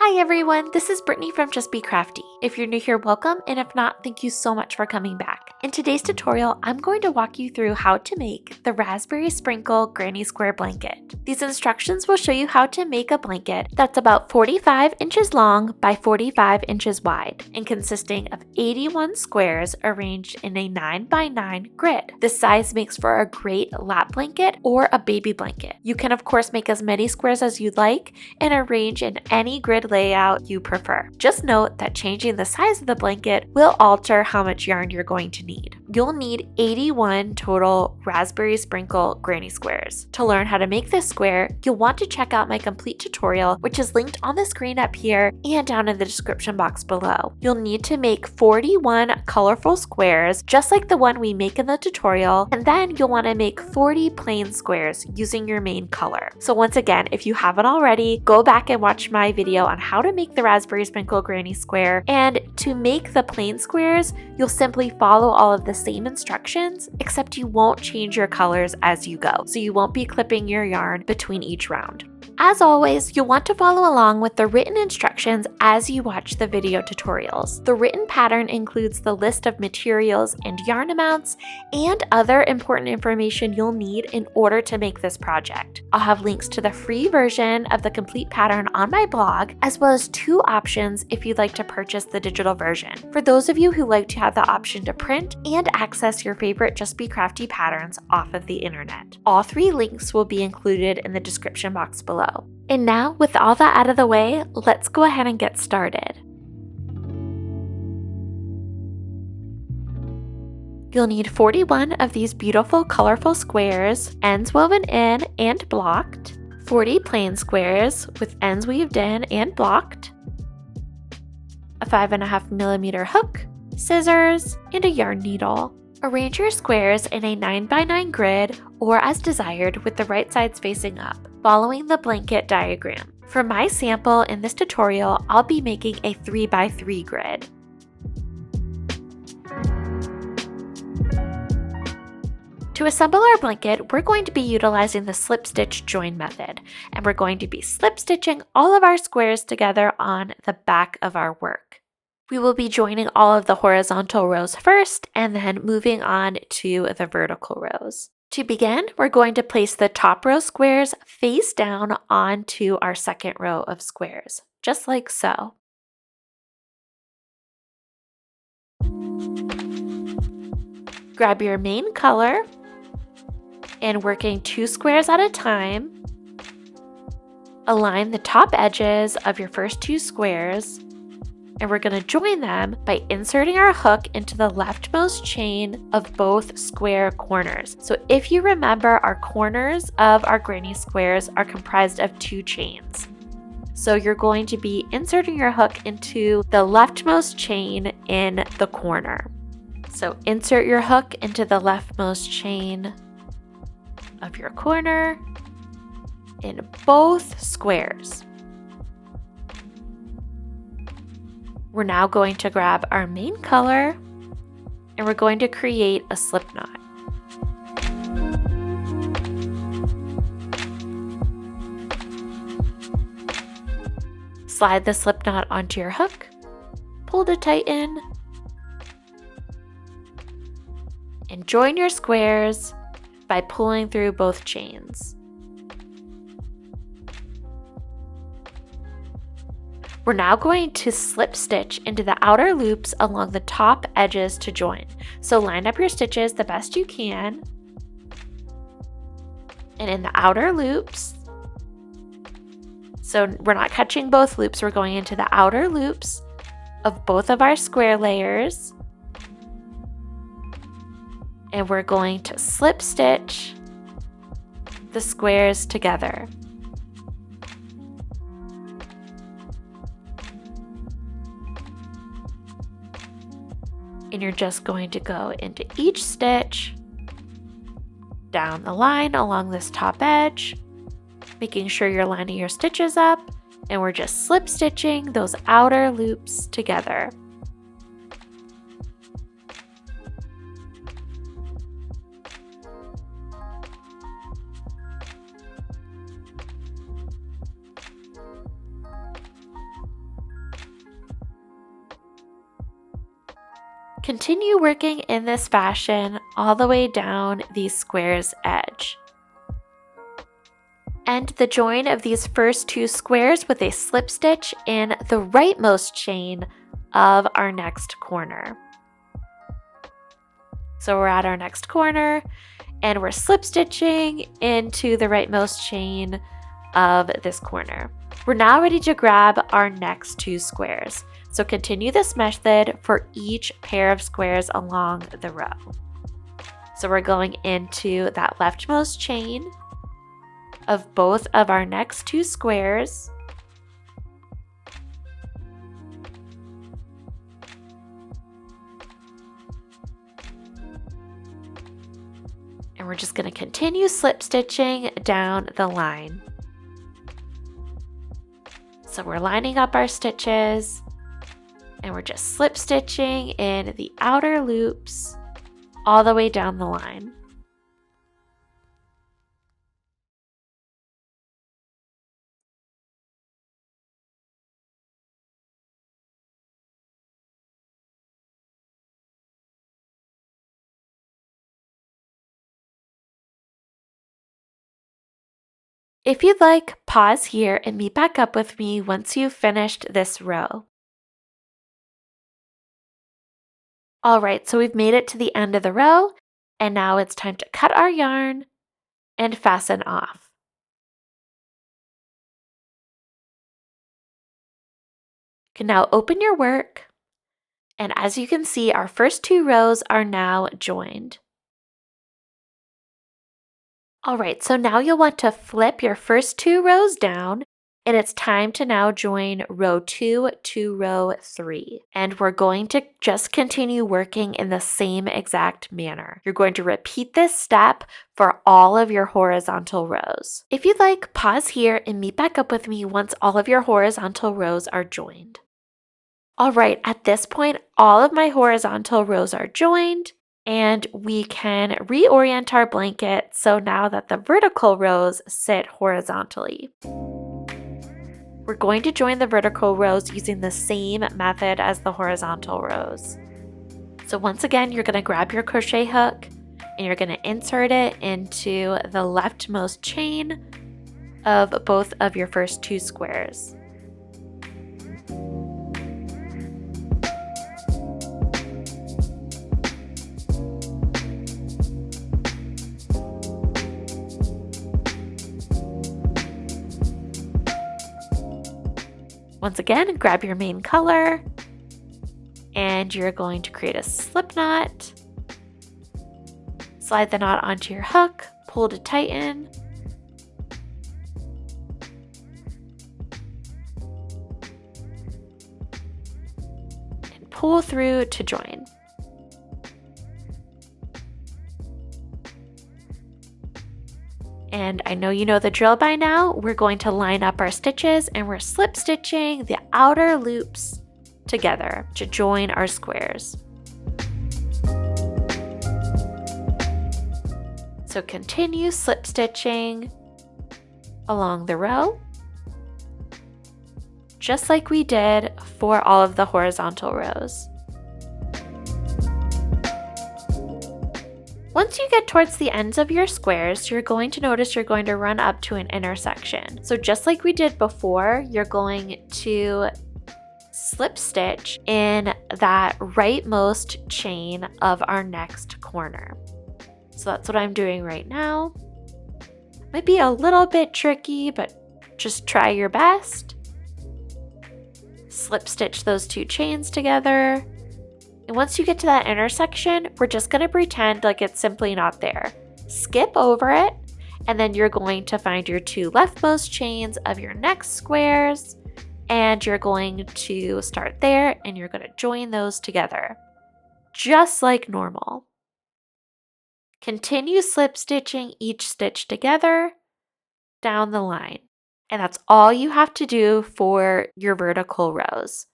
Hi everyone, this is Brittany from Just Be Crafty. If you're new here, welcome, and if not, thank you so much for coming back. In today's tutorial, I'm going to walk you through how to make the Raspberry Sprinkle Granny Square blanket. These instructions will show you how to make a blanket that's about 45 inches long by 45 inches wide and consisting of 81 squares arranged in a 9 by 9 grid. This size makes for a great lap blanket or a baby blanket. You can of course make as many squares as you'd like and arrange in any grid layout you prefer. Just note that changing the size of the blanket will alter how much yarn you're going to need. You'll need 81 total Raspberry Sprinkle Granny Squares. To learn how to make this square, you'll want to check out my complete tutorial, which is linked on the screen up here and down in the description box below. You'll need to make 41 colorful squares, just like the one we make in the tutorial, and then you'll want to make 40 plain squares using your main color. So once again, if you haven't already, go back and watch my video on how to make the Raspberry Sprinkle Granny Square, and to make the plain squares, you'll simply follow all of the same instructions, except you won't change your colors as you go, so you won't be clipping your yarn between each round. As always, you'll want to follow along with the written instructions as you watch the video tutorials. The written pattern includes the list of materials and yarn amounts and other important information you'll need in order to make this project. I'll have links to the free version of the complete pattern on my blog, as well as 2 options if you'd like to purchase the digital version. For those of you who like to have the option to print and access your favorite Just Be Crafty patterns off of the internet. All 3 links will be included in the description box below. And now, with all that out of the way, let's go ahead and get started. You'll need 41 of these beautiful colorful squares, ends woven in and blocked, 40 plain squares with ends weaved in and blocked, a 5.5mm hook, scissors, and a yarn needle. Arrange your squares in a 9 by 9 grid or as desired with the right sides facing up, following the blanket diagram. For my sample in this tutorial, I'll be making a 3 by 3 grid. To assemble our blanket, we're going to be utilizing the slip stitch join method, and we're going to be slip stitching all of our squares together on the back of our work. We will be joining all of the horizontal rows first and then moving on to the vertical rows. To begin, we're going to place the top row squares face down onto our second row of squares, just like so. Grab your main color and, working 2 squares at a time, align the top edges of your first 2 squares, and we're going to join them by inserting our hook into the leftmost chain of both square corners. So if you remember, our corners of our granny squares are comprised of 2 chains. So you're going to be inserting your hook into the leftmost chain in the corner. So insert your hook into the leftmost chain of your corner in both squares. We're now going to grab our main color and we're going to create a slip knot. Slide the slip knot onto your hook, pull to tighten, and join your squares by pulling through both chains. We're now going to slip stitch into the outer loops along the top edges to join. So line up your stitches the best you can. And in the outer loops, so we're not catching both loops, we're going into the outer loops of both of our square layers. And we're going to slip stitch the squares together. And you're just going to go into each stitch down the line along this top edge, making sure you're lining your stitches up, and we're just slip stitching those outer loops together. Continue working in this fashion all the way down the square's edge. End the join of these first 2 squares with a slip stitch in the rightmost chain of our next corner. So we're at our next corner and we're slip stitching into the rightmost chain of this corner. We're now ready to grab our next 2 squares. So continue this method for each pair of squares along the row. So we're going into that leftmost chain of both of our next 2 squares. And we're just going to continue slip stitching down the line. So we're lining up our stitches and we're just slip stitching in the outer loops all the way down the line. If you'd like, pause here and meet back up with me once you've finished this row. Alright, so we've made it to the end of the row, and now it's time to cut our yarn and fasten off. You can now open your work, and as you can see, our first 2 rows are now joined. Alright, so now you'll want to flip your first 2 rows down, and it's time to now join row 2 to row 3. And we're going to just continue working in the same exact manner. You're going to repeat this step for all of your horizontal rows. If you'd like, pause here and meet back up with me once all of your horizontal rows are joined. Alright, at this point, all of my horizontal rows are joined, and we can reorient our blanket so now that the vertical rows sit horizontally. We're going to join the vertical rows using the same method as the horizontal rows. So once again, you're going to grab your crochet hook and you're going to insert it into the leftmost chain of both of your first 2 squares. Once again, grab your main color and you're going to create a slip knot. Slide the knot onto your hook, pull to tighten. And pull through to join. And I know you know the drill by now. We're going to line up our stitches and we're slip stitching the outer loops together to join our squares. So continue slip stitching along the row, just like we did for all of the horizontal rows. Once you get towards the ends of your squares, you're going to notice you're going to run up to an intersection. So just like we did before, you're going to slip stitch in that rightmost chain of our next corner. So that's what I'm doing right now. Might be a little bit tricky, but just try your best. Slip stitch those 2 chains together. And once you get to that intersection, we're just going to pretend like it's simply not there. Skip over it, and then you're going to find your 2 leftmost chains of your next squares, and you're going to start there, and you're going to join those together, just like normal. Continue slip stitching each stitch together down the line. And that's all you have to do for your vertical rows.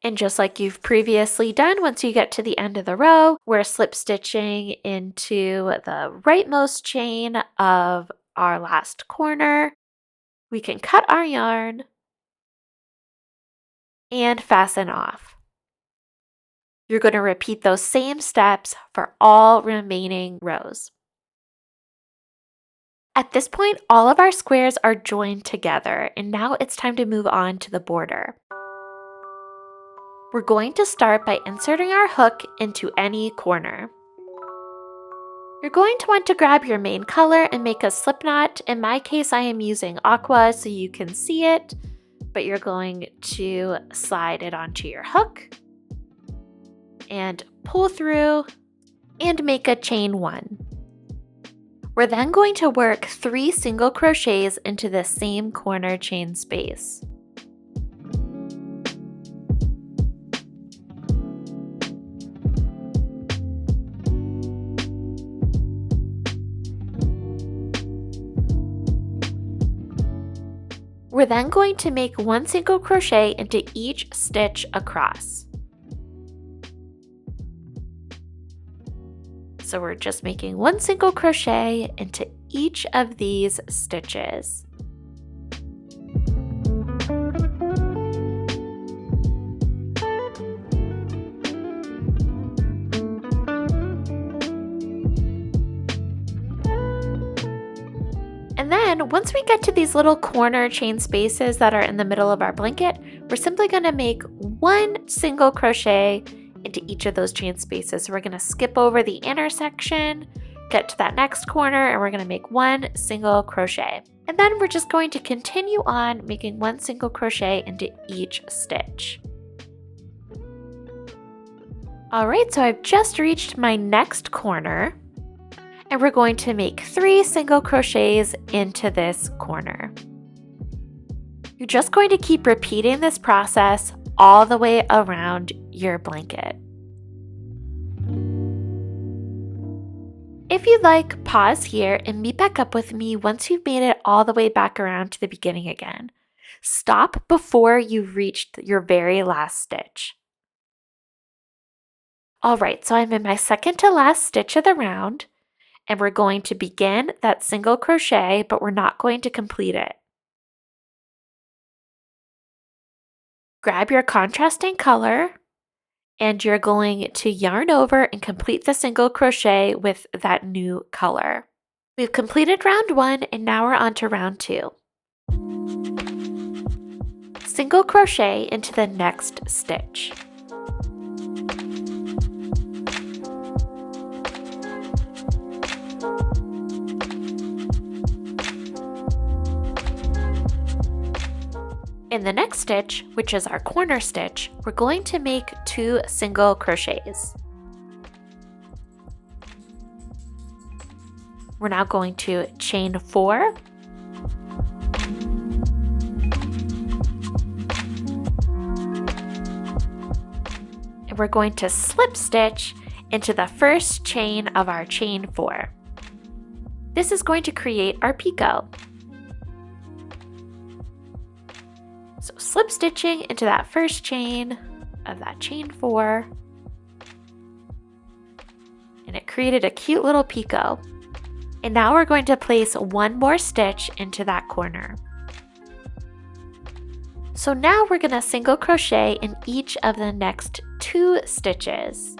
And just like you've previously done, once you get to the end of the row, we're slip stitching into the rightmost chain of our last corner. We can cut our yarn and fasten off. You're going to repeat those same steps for all remaining rows. At this point, all of our squares are joined together, and now it's time to move on to the border. We're going to start by inserting our hook into any corner. You're going to want to grab your main color and make a slip knot. In my case, I am using Aqua so you can see it, but you're going to slide it onto your hook and pull through and make a chain 1. We're then going to work 3 single crochets into the same corner chain space. We're then going to make 1 single crochet into each stitch across. So we're just making 1 single crochet into each of these stitches. And then once we get to these little corner chain spaces that are in the middle of our blanket, we're simply going to make 1 single crochet into each of those chain spaces. So we're going to skip over the intersection, get to that next corner, and we're going to make 1 single crochet. And then we're just going to continue on making 1 single crochet into each stitch. All right, so I've just reached my next corner, and we're going to make 3 single crochets into this corner. You're just going to keep repeating this process all the way around your blanket. If you'd like, pause here and meet back up with me once you've made it all the way back around to the beginning again. Stop before you've reached your very last stitch. All right, so I'm in my second to last stitch of the round, and we're going to begin that single crochet, but we're not going to complete it. Grab your contrasting color, and you're going to yarn over and complete the single crochet with that new color. We've completed round 1, and now we're on to round 2. Single crochet into the next stitch. In the next stitch, which is our corner stitch, we're going to make 2 single crochets. We're now going to chain 4, and we're going to slip stitch into the first chain of our chain 4. This is going to create our picot. So slip stitching into that first chain of that chain 4, and it created a cute little picot. And now we're going to place 1 more stitch into that corner. So now we're going to single crochet in each of the next 2 stitches.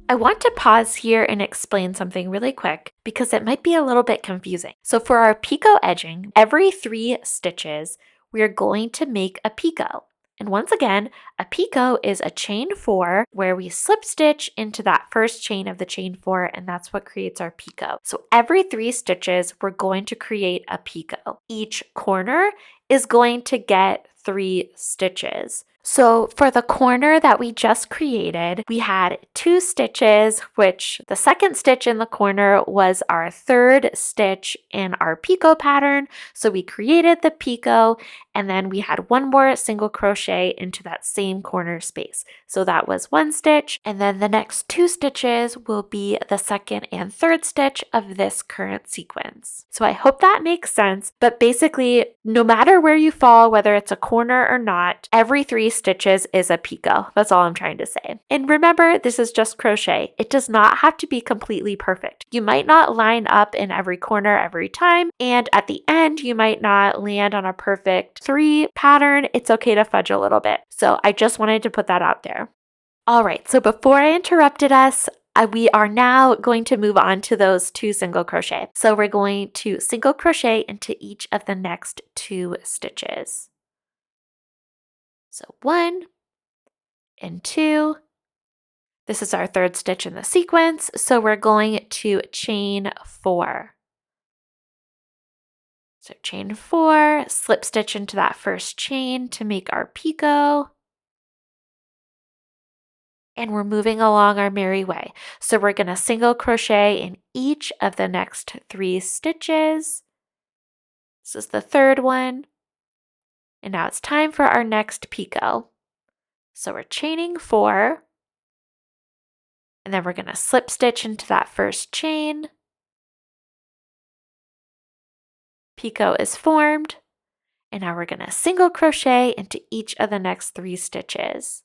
I want to pause here and explain something really quick because it might be a little bit confusing. So for our picot edging, every 3 stitches, we are going to make a picot. And once again, a picot is a chain 4 where we slip stitch into that first chain of the chain 4, and that's what creates our picot. So every 3 stitches, we're going to create a picot. Each corner is going to get 3 stitches. So for the corner that we just created, we had 2 stitches, which the second stitch in the corner was our 3rd stitch in our picot pattern. So we created the picot, and then we had 1 more single crochet into that same corner space. So that was 1 stitch, and then the next 2 stitches will be the 2nd and 3rd stitch of this current sequence. So I hope that makes sense, but basically, no matter where you fall, whether it's a corner or not, every 3 stitches is a picot. That's all I'm trying to say. And remember, this is just crochet. It does not have to be completely perfect. You might not line up in every corner every time, and at the end, you might not land on a perfect 3 pattern. It's okay to fudge a little bit. So I just wanted to put that out there. All right, so before I interrupted us, we are now going to move on to those 2 single crochet. So we're going to single crochet into each of the next 2 stitches. So 1 and 2. This is our 3rd stitch in the sequence, so we're going to chain 4. So chain 4, slip stitch into that first chain to make our picot. And we're moving along our merry way. So we're going to single crochet in each of the next 3 stitches. This is the 3rd one. And now it's time for our next picot. So we're chaining 4. And then we're going to slip stitch into that first chain. Picot is formed. And now we're going to single crochet into each of the next 3 stitches.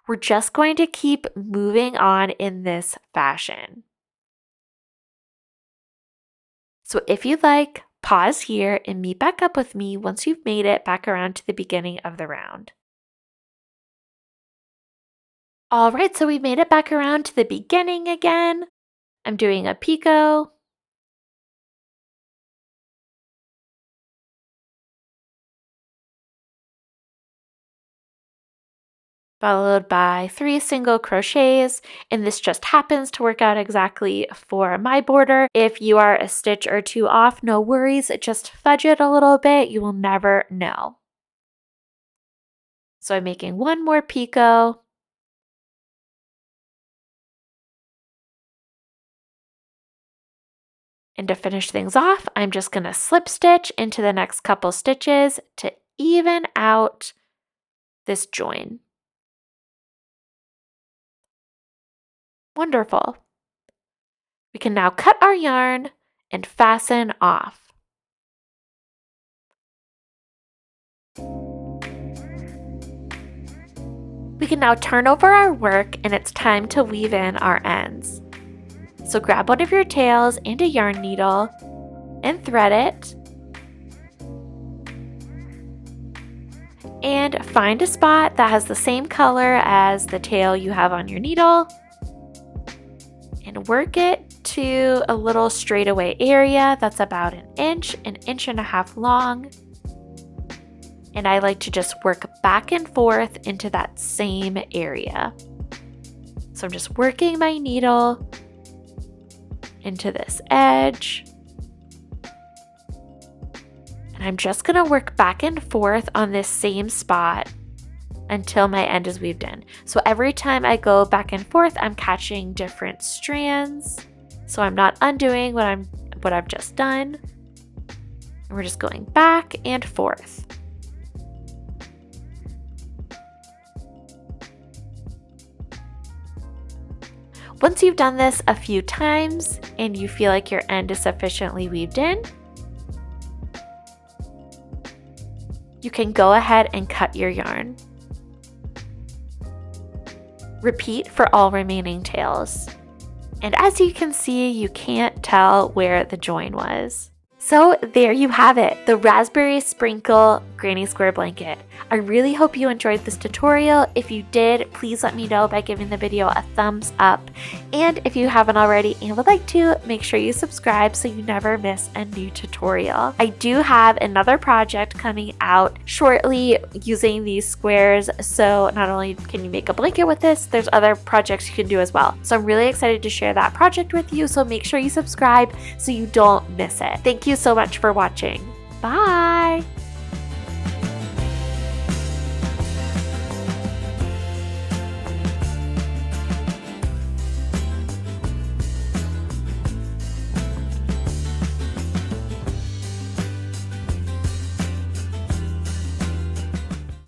We're just going to keep moving on in this fashion. So if you'd like, pause here and meet back up with me once you've made it back around to the beginning of the round. All right, so we made it back around to the beginning again. I'm doing a picot. Followed by 3 single crochets, and this just happens to work out exactly for my border. If you are a stitch or 2 off, no worries, just fudge it a little bit, you will never know. So I'm making 1 more picot. And to finish things off, I'm just going to slip stitch into the next couple stitches to even out this join. Wonderful. We can now cut our yarn and fasten off. We can now turn over our work and it's time to weave in our ends. So grab one of your tails and a yarn needle and thread it. And find a spot that has the same color as the tail you have on your needle. And work it to a little straightaway area that's about an inch and a half long. And I like to just work back and forth into that same area. So I'm just working my needle into this edge. And I'm just going to work back and forth on this same spot until my end is weaved in. So every time I go back and forth, I'm catching different strands. So I'm not undoing what I've just done. And we're just going back and forth. Once you've done this a few times and you feel like your end is sufficiently weaved in, you can go ahead and cut your yarn. Repeat for all remaining tails. And as you can see, you can't tell where the join was. So there you have it, the Raspberry Sprinkle Granny Square Blanket. I really hope you enjoyed this tutorial. If you did, please let me know by giving the video a thumbs up. And if you haven't already and would like to, make sure you subscribe so you never miss a new tutorial. I do have another project coming out shortly using these squares, so not only can you make a blanket with this, there's other projects you can do as well. So I'm really excited to share that project with you, so make sure you subscribe so you don't miss it. Thank you so much for watching. Bye!